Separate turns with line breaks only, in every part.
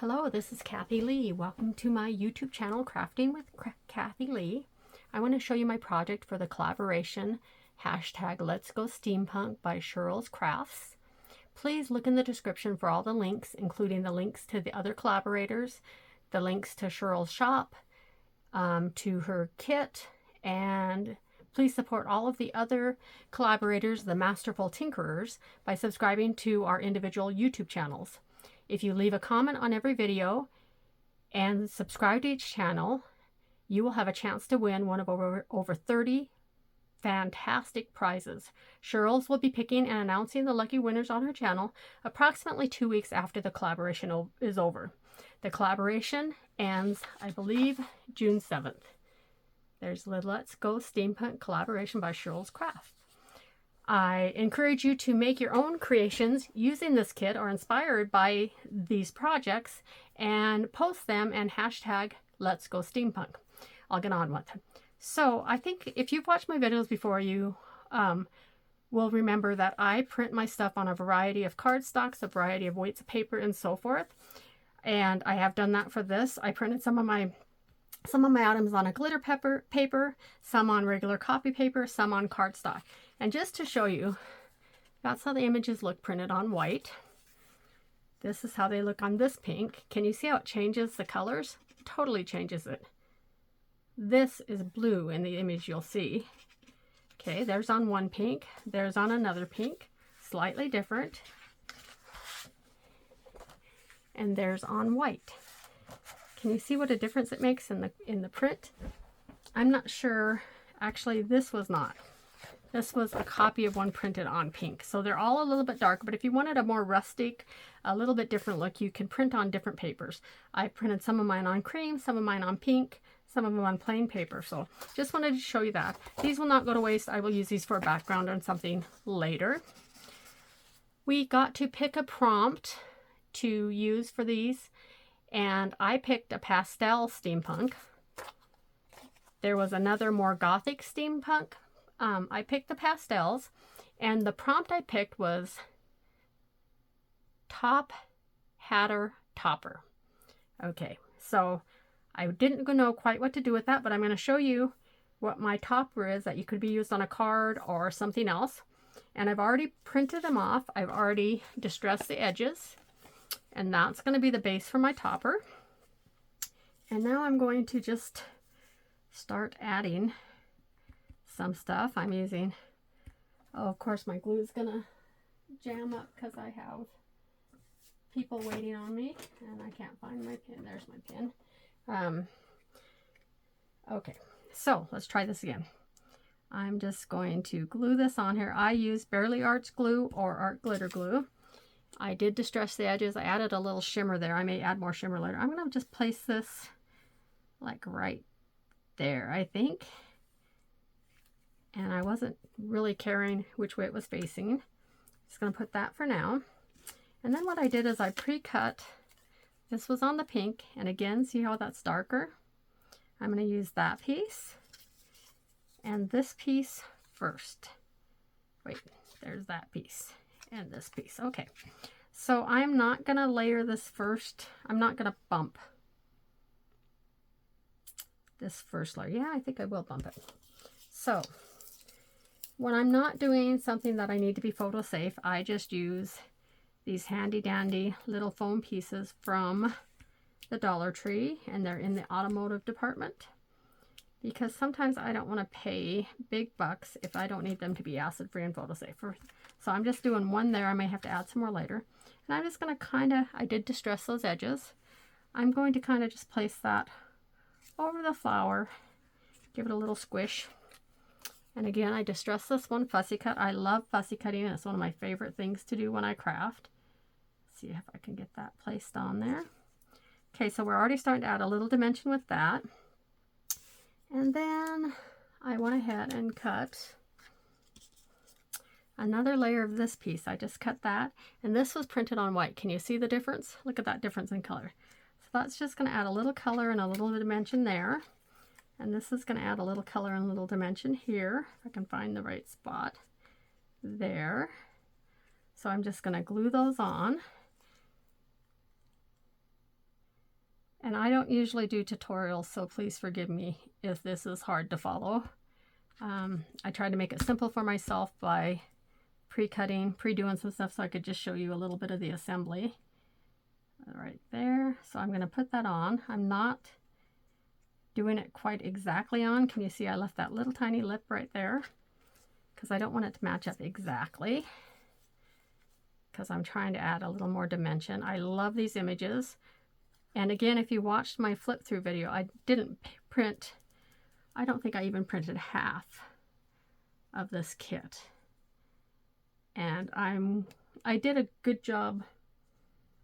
Hello, this is Kathy Lee. Welcome to my YouTube channel, Crafting with Kathy Lee. I want to show you my project for the collaboration #LetsGoSteampunk by SherlsCrafts. Please look in the description for all the links, including the links to the other collaborators, the links to Sherl's shop, to her kit, and please support all of the other collaborators, the Masterful Tinkerers, by subscribing to our individual YouTube channels. If you leave a comment on every video and subscribe to each channel, you will have a chance to win one of over 30 fantastic prizes. Sherls will be picking and announcing the lucky winners on her channel approximately 2 weeks after the collaboration is over. The collaboration ends, I believe, June 7th. There's the Let's Go Steampunk collaboration by SherlsCrafts. I encourage you to make your own creations using this kit or inspired by these projects and post them and hashtag Let's Go Steampunk. I'll get on with it. So I think if you've watched my videos before, you will remember that I print my stuff on a variety of cardstocks, a variety of weights of paper, and so forth. And I have done that for this. I printed some of my items on a glitter paper, some on regular copy paper, some on cardstock. And just to show you, that's how the images look printed on white. This is how they look on this pink. Can you see how it changes the colors? It totally changes it. This is blue in the image you'll see. Okay, there's on one pink, there's on another pink, slightly different. And there's on white. Can you see what a difference it makes in the print? I'm not sure. Actually, this was not. This was a copy of one printed on pink. So they're all a little bit dark, but if you wanted a more rustic, a little bit different look, you can print on different papers. I printed some of mine on cream, some of mine on pink, some of them on plain paper. So just wanted to show you that. These will not go to waste. I will use these for a background on something later. We got to pick a prompt to use for these, and I picked a pastel steampunk. There was another more gothic steampunk. I picked the pastels, and the prompt I picked was Top Hatter Topper. Okay, so I didn't know quite what to do with that, but I'm going to show you what my topper is that you could be used on a card or something else. And I've already printed them off. I've already distressed the edges, and that's going to be the base for my topper. And now I'm going to just start adding some stuff. I'm using, oh, of course my glue is gonna jam up because I have people waiting on me and I can't find my pin. There's my pin. Okay, so let's try this again. I'm just going to glue this on here. I use Barely Arts glue or art glitter glue. I did distress the edges. I added a little shimmer there. I may add more shimmer later. I'm gonna just place this like right there, I think. And I wasn't really caring which way it was facing. Just going to put that for now. And then what I did is I pre-cut. This was on the pink, and again, see how that's darker? I'm going to use that piece and this piece first. Wait, there's that piece and this piece. Okay, so I'm not going to layer this first. I'm not going to bump this first layer. Yeah, I think I will bump it. So when I'm not doing something that I need to be photo safe, I just use these handy dandy little foam pieces from the Dollar Tree, and they're in the automotive department, because sometimes I don't want to pay big bucks if I don't need them to be acid free and photo safe. So I'm just doing one there. I may have to add some more later. And I'm just going to kind of, I did distress those edges. I'm going to kind of just place that over the flower, give it a little squish. And again, I distress this one fussy cut. I love fussy cutting. It's one of my favorite things to do when I craft. Let's see if I can get that placed on there. Okay, so we're already starting to add a little dimension with that. And then I went ahead and cut another layer of this piece. I just cut that, and this was printed on white. Can you see the difference? Look at that difference in color. So that's just going to add a little color and a little dimension there. And this is going to add a little color and a little dimension here, if I can find the right spot there. So I'm just going to glue those on. And I don't usually do tutorials, so please forgive me if this is hard to follow. I tried to make it simple for myself by pre-cutting, pre-doing some stuff so I could just show you a little bit of the assembly. Right there. So I'm going to put that on. I'm not doing it quite exactly on. Can you see I left that little tiny lip right there? Because I don't want it to match up exactly. Because I'm trying to add a little more dimension. I love these images. And again, if you watched my flip through video, I didn't print, I don't think I even printed half of this kit. And I did a good job,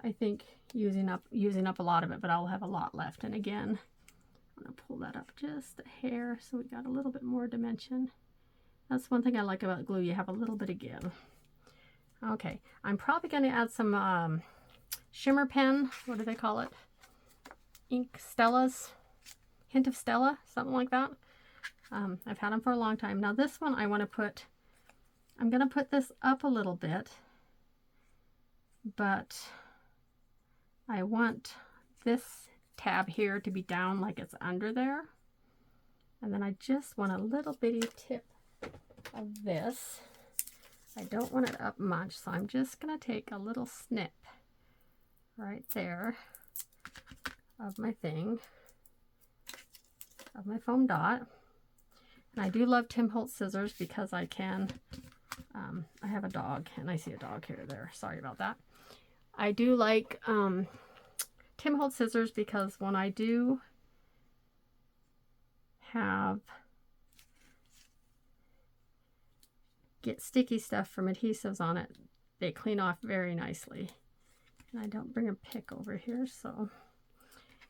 I think, using up a lot of it, but I'll have a lot left. And again, I'm going to pull that up just a hair so we got a little bit more dimension. That's one thing I like about glue, you have a little bit of give. Okay, I'm probably going to add some shimmer pen, what do they call it? Ink Stellas, hint of Stella, something like that. I've had them for a long time. Now this one I want to put, I'm going to put this up a little bit, but I want this tab here to be down like it's under there. And then I just want a little bitty tip of this. I don't want it up much, so I'm just going to take a little snip right there of my thing, of my foam dot. And I do love Tim Holtz scissors because I can, I have a dog and I see a dog here or there. Sorry about that. I do like Tim Holtz scissors because when I do get sticky stuff from adhesives on it, they clean off very nicely. And I don't bring a pick over here, so.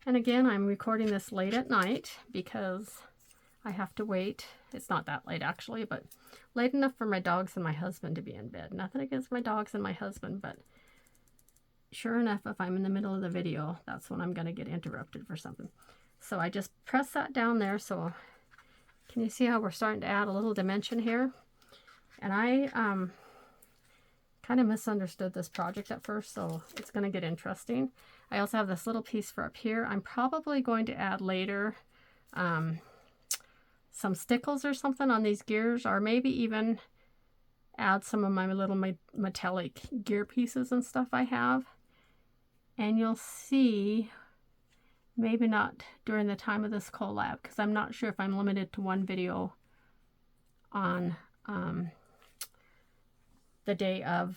And again, I'm recording this late at night because I have to wait. It's not that late actually, but late enough for my dogs and my husband to be in bed. Nothing against my dogs and my husband, but sure enough, if I'm in the middle of the video, that's when I'm going to get interrupted for something. So I just press that down there. So can you see how we're starting to add a little dimension here? And I kind of misunderstood this project at first, so it's going to get interesting. I also have this little piece for up here. I'm probably going to add later some stickles or something on these gears, or maybe even add some of my little metallic gear pieces and stuff I have. And you'll see, maybe not during the time of this collab, because I'm not sure if I'm limited to one video on the day of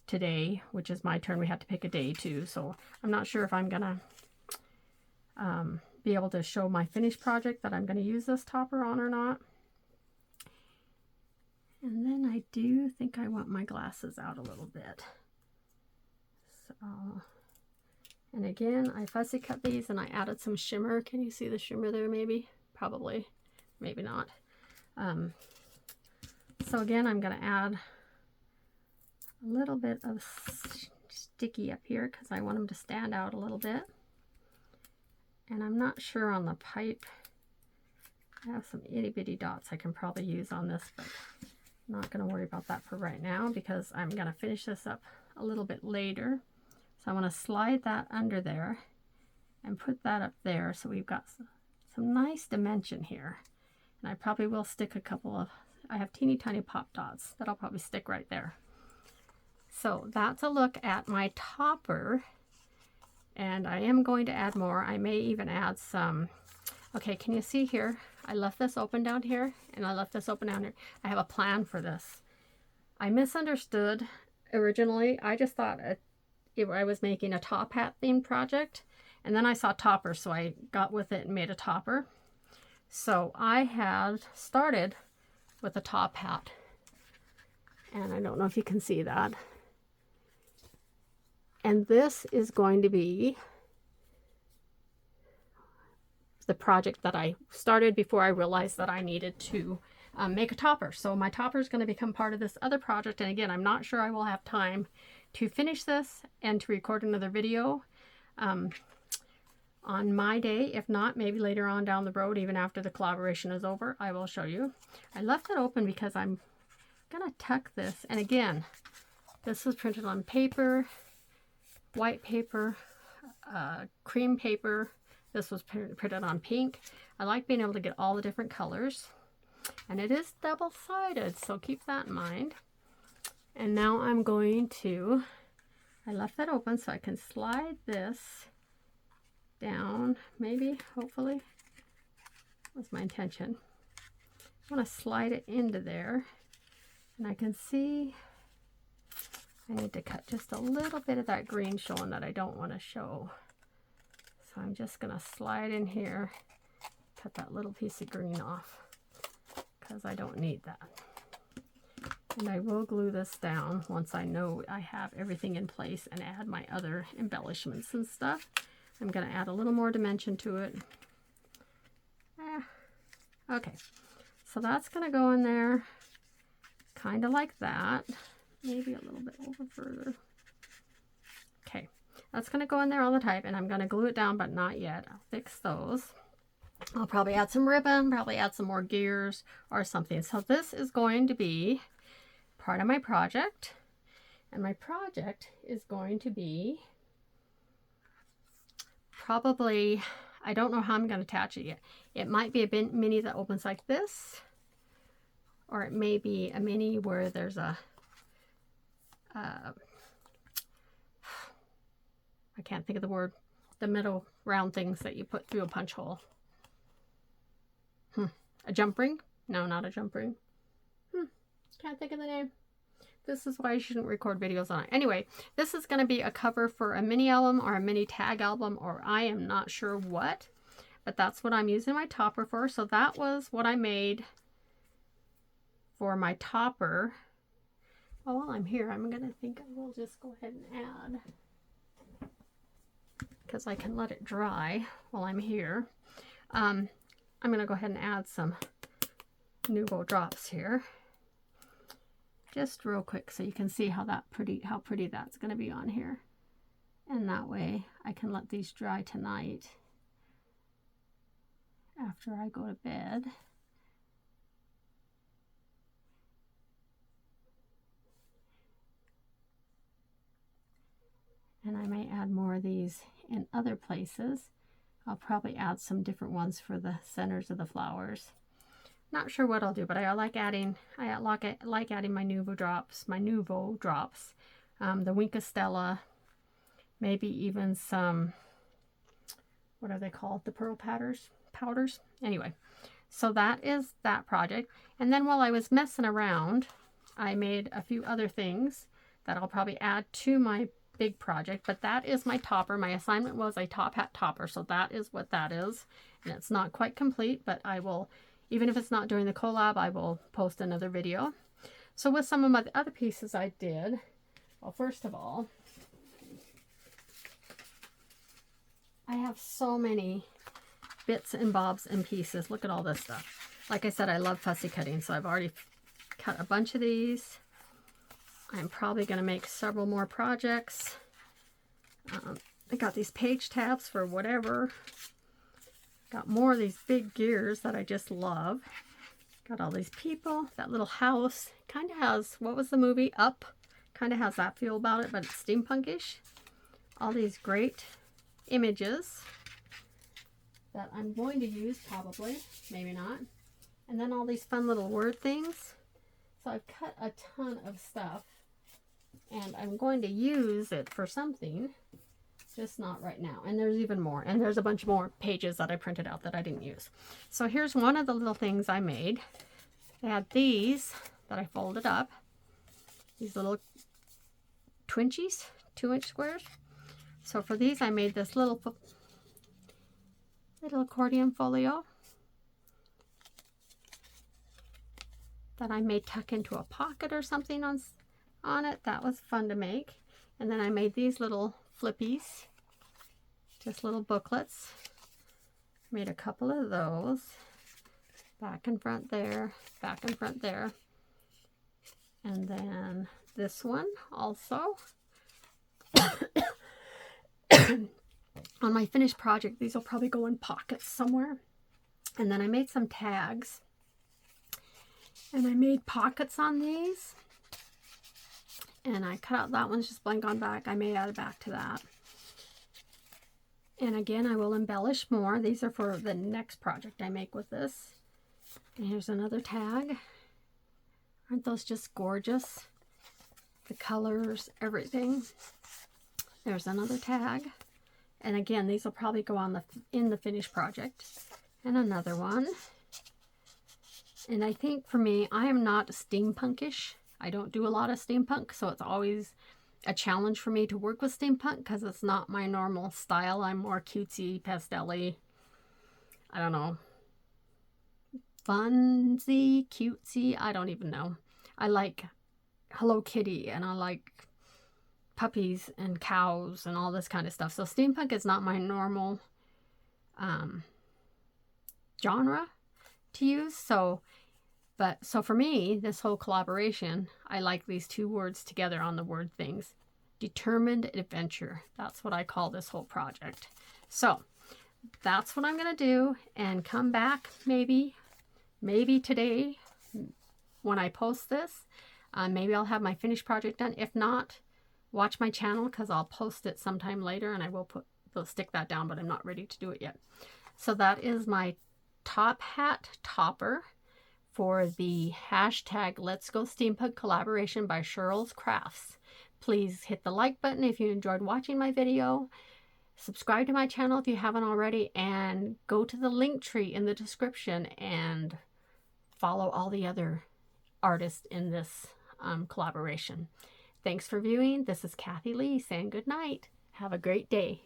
today, which is my turn. We had to pick a day too, so I'm not sure if I'm gonna be able to show my finished project that I'm going to use this topper on or not. And then I do think I want my glasses out a little bit. So, and again, I fussy cut these and I added some shimmer. Can you see the shimmer there maybe? Probably, maybe not. So again, I'm going to add a little bit of sticky up here because I want them to stand out a little bit. And I'm not sure on the pipe. I have some itty bitty dots I can probably use on this, but I'm not going to worry about that for right now because I'm going to finish this up a little bit later. So I want to slide that under there and put that up there so we've got some nice dimension here. And I probably will stick a couple of, I have teeny tiny pop dots that I'll probably stick right there. So that's a look at my topper. And I am going to add more. I may even add some. Okay, can you see here? I left this open down here and I left this open down here. I have a plan for this. I misunderstood originally. I just thought I was making a top hat themed project, and then I saw topper, so I got with it and made a topper. So I had started with a top hat, and I don't know if you can see that. And this is going to be the project that I started before I realized that I needed to make a topper. So my topper is going to become part of this other project. And again, I'm not sure I will have time to finish this and to record another video on my day. If not, maybe later on down the road, even after the collaboration is over, I will show you. I left it open because I'm going to tuck this. And again, this was printed on paper, white paper, cream paper. This was printed on pink. I like being able to get all the different colors. And it is double-sided, so keep that in mind. And now I'm going to, I left that open so I can slide this down, maybe, hopefully. That's my intention. I want to slide it into there, and I can see I need to cut just a little bit of that green showing that I don't want to show. So I'm just going to slide in here, cut that little piece of green off, because I don't need that. And I will glue this down once I know I have everything in place and add my other embellishments and stuff. I'm going to add a little more dimension to it. Okay, so that's going to go in there kind of like that. Maybe a little bit over further. Okay, that's going to go in there all the time, and I'm going to glue it down, but not yet. I'll fix those. I'll probably add some ribbon, probably add some more gears or something. So this is going to be part of my project, and my project is going to be probably, I don't know how I'm going to attach it yet. It might be a mini that opens like this, or it may be a mini where there's a I can't think of the word, the middle round things that you put through a punch hole. A jump ring? No, not a jump ring. Can't think of the name. This is why I shouldn't record videos on it. Anyway, this is going to be a cover for a mini album or a mini tag album, or I am not sure what, but that's what I'm using my topper for. So that was what I made for my topper. Oh, while I'm here, I'm going to think I will just go ahead and add, because I can let it dry while I'm here. I'm going to go ahead and add some Nuvo drops here, just real quick, so you can see how pretty that's going to be on here. And that way I can let these dry tonight after I go to bed. And I may add more of these in other places. I'll probably add some different ones for the centers of the flowers. Not sure what I'll do, but I like adding my Nuvo drops, the Wink Stella, maybe even some, what are they called? The pearl powders. Anyway, so that is that project. And then while I was messing around, I made a few other things that I'll probably add to my big project, but that is my topper. My assignment was a top hat topper, so that is what that is. And it's not quite complete, but I will, even if it's not during the collab, I will post another video. So with some of my other pieces I did, well, first of all, I have so many bits and bobs and pieces. Look at all this stuff. Like I said, I love fussy cutting, so I've already cut a bunch of these. I'm probably going to make several more projects. I got these page tabs for whatever. Got more of these big gears that I just love. Got all these people. That little house kind of has, what was the movie? Up. Kind of has that feel about it, but it's steampunkish. All these great images that I'm going to use probably, maybe not. And then all these fun little word things. So I've cut a ton of stuff, and I'm going to use it for something, just not right now. And there's even more, and there's a bunch more pages that I printed out that I didn't use. So here's one of the little things I made. I had these that I folded up, these little twinchies, 2-inch squares. So for these I made this little accordion folio that I may tuck into a pocket or something on it. That was fun to make. And then I made these little flippies, just little booklets. Made a couple of those, back and front there, back and front there. And then this one also. On my finished project, these will probably go in pockets somewhere. And then I made some tags, and I made pockets on these, and I cut out that one's just blank on back. I may add a back to that. And again, I will embellish more. These are for the next project I make with this. And here's another tag. Aren't those just gorgeous? The colors, everything. There's another tag. And again, these will probably go on in the finished project. And another one. And I think for me, I am not steampunkish. I don't do a lot of steampunk, so it's always a challenge for me to work with steampunk because it's not my normal style. I'm more cutesy, pastel-y, I don't know, funsy, cutesy, I don't even know. I like Hello Kitty and I like puppies and cows and all this kind of stuff. So steampunk is not my normal genre to use. So for me, this whole collaboration, I like these two words together on the word things. Determined adventure. That's what I call this whole project. So that's what I'm going to do, and come back maybe today when I post this. Maybe I'll have my finished project done. If not, watch my channel because I'll post it sometime later, and I will stick that down, but I'm not ready to do it yet. So that is my top hat topper for the hashtag Let's Go Steampunk collaboration by SherlsCrafts. Please hit the like button if you enjoyed watching my video. Subscribe to my channel if you haven't already, and go to the Linktree in the description and follow all the other artists in this collaboration. Thanks for viewing. This is Kathy Lee saying good night. Have a great day.